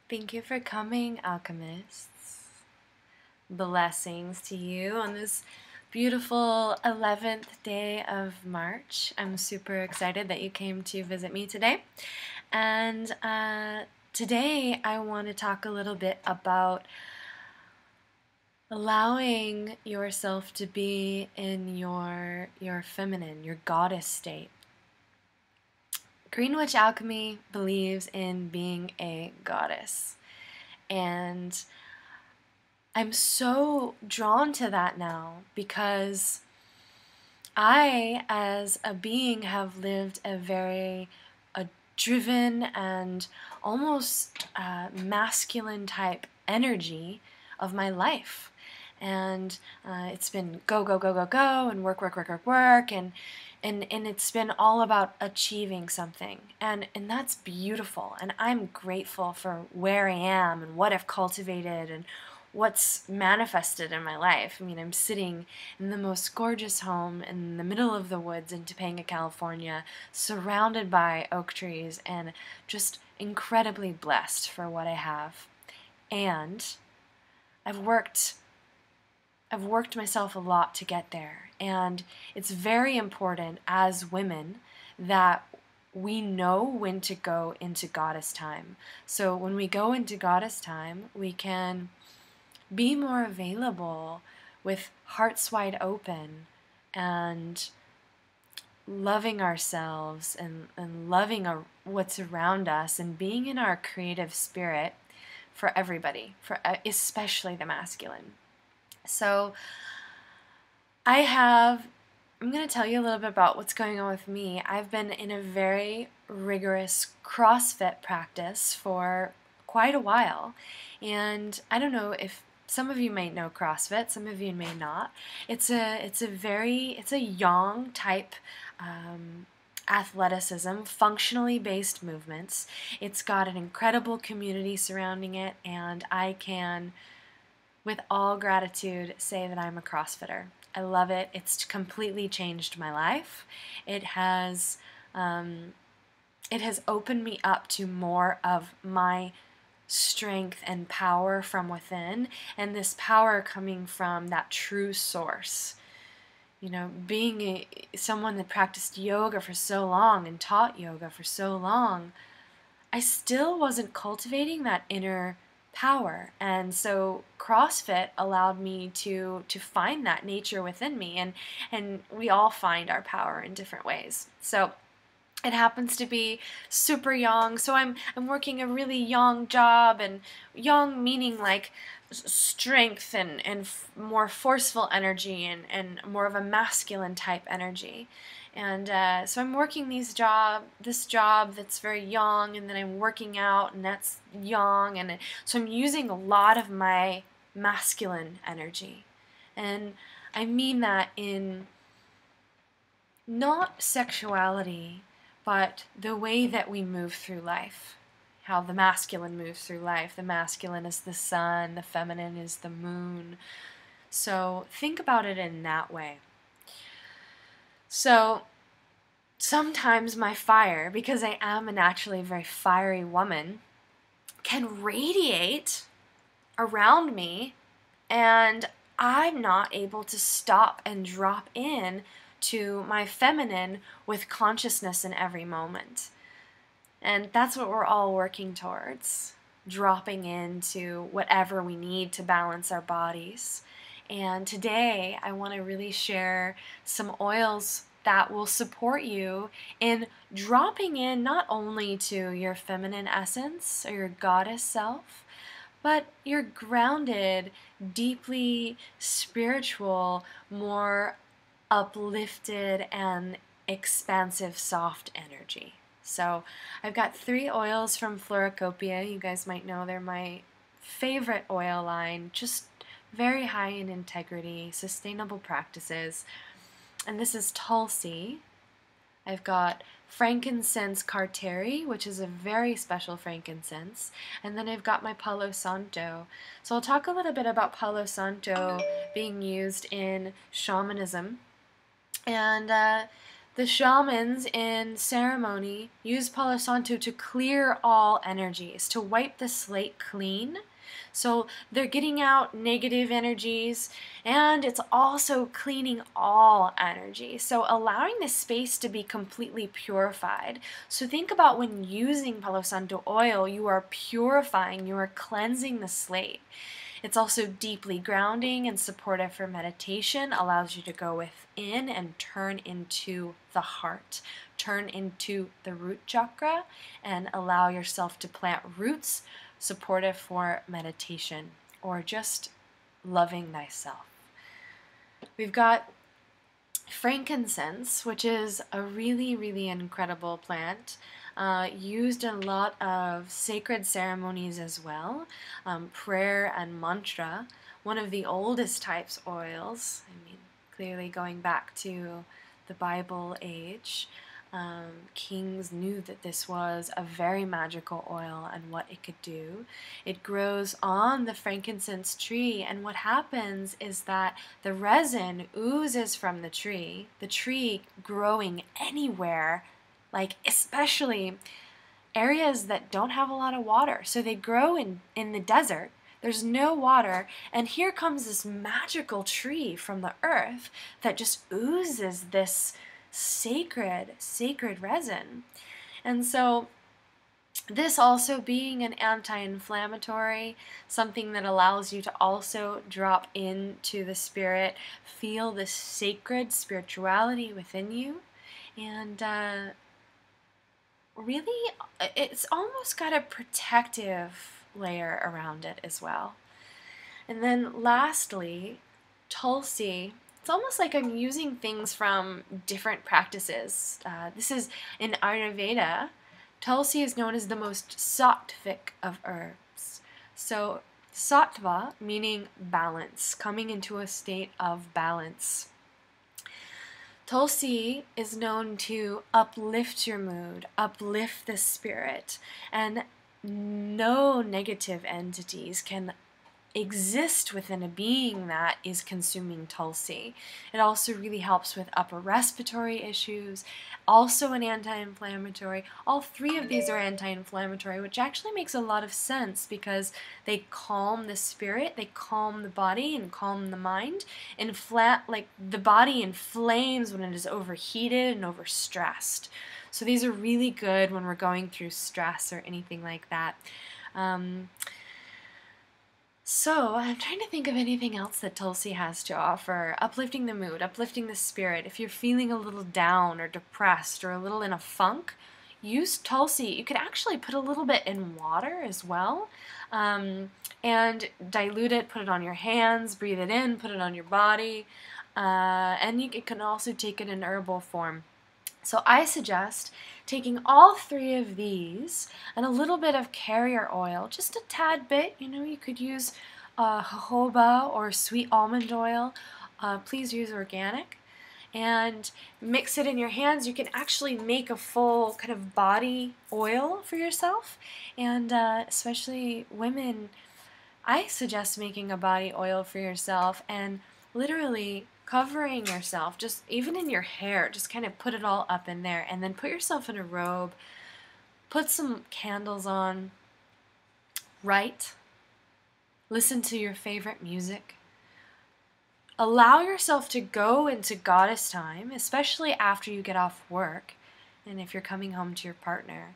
Thank you for coming, alchemists. Blessings to you on this beautiful 11th day of March. I'm super excited that you came to visit me today. And today I want to talk a little bit about allowing yourself to be in your feminine, your goddess state. Green Witch Alchemy believes in being a goddess. And I'm so drawn to that now because I, as a being, have lived a driven and almost masculine type energy of my life. And it's been go, go, go, go, go, and work, work, work, work, work, and it's been all about achieving something. And that's beautiful. And I'm grateful for where I am and what I've cultivated and what's manifested in my life. I mean, I'm sitting in the most gorgeous home in the middle of the woods in Topanga, California, surrounded by oak trees and just incredibly blessed for what I have. And I've worked myself a lot to get there. And it's very important as women that we know when to go into goddess time. So when we go into goddess time, we can be more available with hearts wide open and loving ourselves and loving what's around us and being in our creative spirit for everybody, for especially the masculine. So I'm going to tell you a little bit about what's going on with me. I've been in a very rigorous CrossFit practice for quite a while. And I don't know if some of you may know CrossFit, some of you may not. It's a yang type athleticism, functionally based movements. It's got an incredible community surrounding it, and I can, with all gratitude, say that I'm a CrossFitter. I love it. It's completely changed my life. It has opened me up to more of my strength and power from within, and this power coming from that true source. You know, being someone that practiced yoga for so long and taught yoga for so long, I still wasn't cultivating that inner power. And so CrossFit allowed me to find that nature within me, and we all find our power in different ways. So it happens to be super young, so I'm working a really young job, and young meaning like strength and more forceful energy and more of a masculine type energy. And so I'm working this job that's very young, and then I'm working out, and that's young, and so I'm using a lot of my masculine energy. And I mean that in not sexuality, but the way that we move through life, how the masculine moves through life. The masculine is the sun, the feminine is the moon. So think about it in that way. So sometimes my fire, because I am a naturally very fiery woman, can radiate around me, and I'm not able to stop and drop in to my feminine with consciousness in every moment. And that's what we're all working towards, dropping into whatever we need to balance our bodies. And today I want to really share some oils that will support you in dropping in not only to your feminine essence or your goddess self, but your grounded, deeply spiritual, more uplifted and expansive soft energy. So I've got 3 oils from Floricopia. You guys might know they're my favorite oil line, just very high in integrity, sustainable practices. And this is Tulsi. I've got Frankincense Carterri, which is a very special frankincense, and then I've got my Palo Santo. So I'll talk a little bit about Palo Santo being used in shamanism. And The shamans in ceremony use Palo Santo to clear all energies, to wipe the slate clean. So they're getting out negative energies, and it's also cleaning all energy. So allowing the space to be completely purified. So think about when using Palo Santo oil, you are purifying, you are cleansing the slate. It's also deeply grounding and supportive for meditation, allows you to go within and turn into the heart, turn into the root chakra, and allow yourself to plant roots, supportive for meditation or just loving thyself. We've got frankincense, which is a really, really incredible plant. Used in a lot of sacred ceremonies as well, prayer and mantra, one of the oldest types oils, I mean, clearly going back to the Bible age. Kings knew that this was a very magical oil and what it could do. It grows on the frankincense tree, and what happens is that the resin oozes from the tree growing anywhere, like especially areas that don't have a lot of water. So they grow in the desert. There's no water, and here comes this magical tree from the earth that just oozes this sacred resin. And so this also being an anti-inflammatory, something that allows you to also drop into the spirit, feel the sacred spirituality within you, and really it's almost got a protective layer around it as well. And then lastly, Tulsi. It's almost like I'm using things from different practices. This is in Ayurveda. Tulsi is known as the most sattvic of herbs. So sattva meaning balance, coming into a state of balance. Tulsi is known to uplift your mood, uplift the spirit, and no negative entities can exist within a being that is consuming Tulsi. It also really helps with upper respiratory issues, also an anti-inflammatory. All three of these are anti-inflammatory, which actually makes a lot of sense because they calm the spirit, they calm the body and calm the mind. Like the body inflames when it is overheated and overstressed. So these are really good when we're going through stress or anything like that. So I'm trying to think of anything else that Tulsi has to offer. Uplifting the mood, uplifting the spirit. If you're feeling a little down or depressed or a little in a funk, use Tulsi. You could actually put a little bit in water as well, and dilute it, put it on your hands, breathe it in, put it on your body, and you can also take it in herbal form. So I suggest taking all three of these and a little bit of carrier oil, just a tad bit. You know, you could use jojoba or sweet almond oil. Please use organic. And mix it in your hands. You can actually make a full kind of body oil for yourself. And especially women, I suggest making a body oil for yourself and literally covering yourself, just even in your hair, just kind of put it all up in there, and then put yourself in a robe, put some candles on, write, listen to your favorite music. Allow yourself to go into goddess time, especially after you get off work, and if you're coming home to your partner,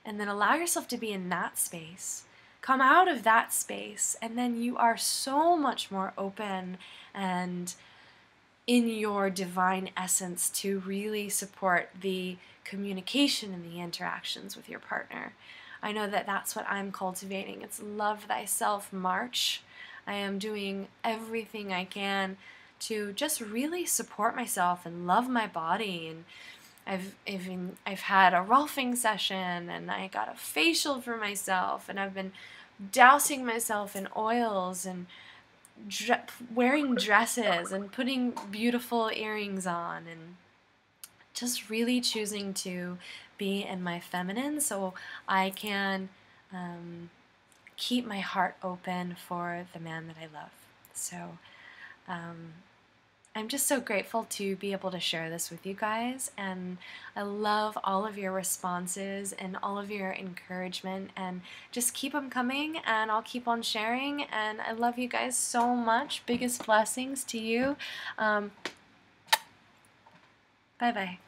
and then allow yourself to be in that space. Come out of that space, and then you are so much more open and in your divine essence to really support the communication and the interactions with your partner. I know that that's what I'm cultivating. It's Love Thyself March. I am doing everything I can to just really support myself and love my body. And I've had a rolfing session, and I got a facial for myself, and I've been dousing myself in oils and wearing dresses and putting beautiful earrings on, and just really choosing to be in my feminine so I can keep my heart open for the man that I love. So I'm just so grateful to be able to share this with you guys, and I love all of your responses and all of your encouragement, and just keep them coming, and I'll keep on sharing, and I love you guys so much. Biggest blessings to you. Bye-bye.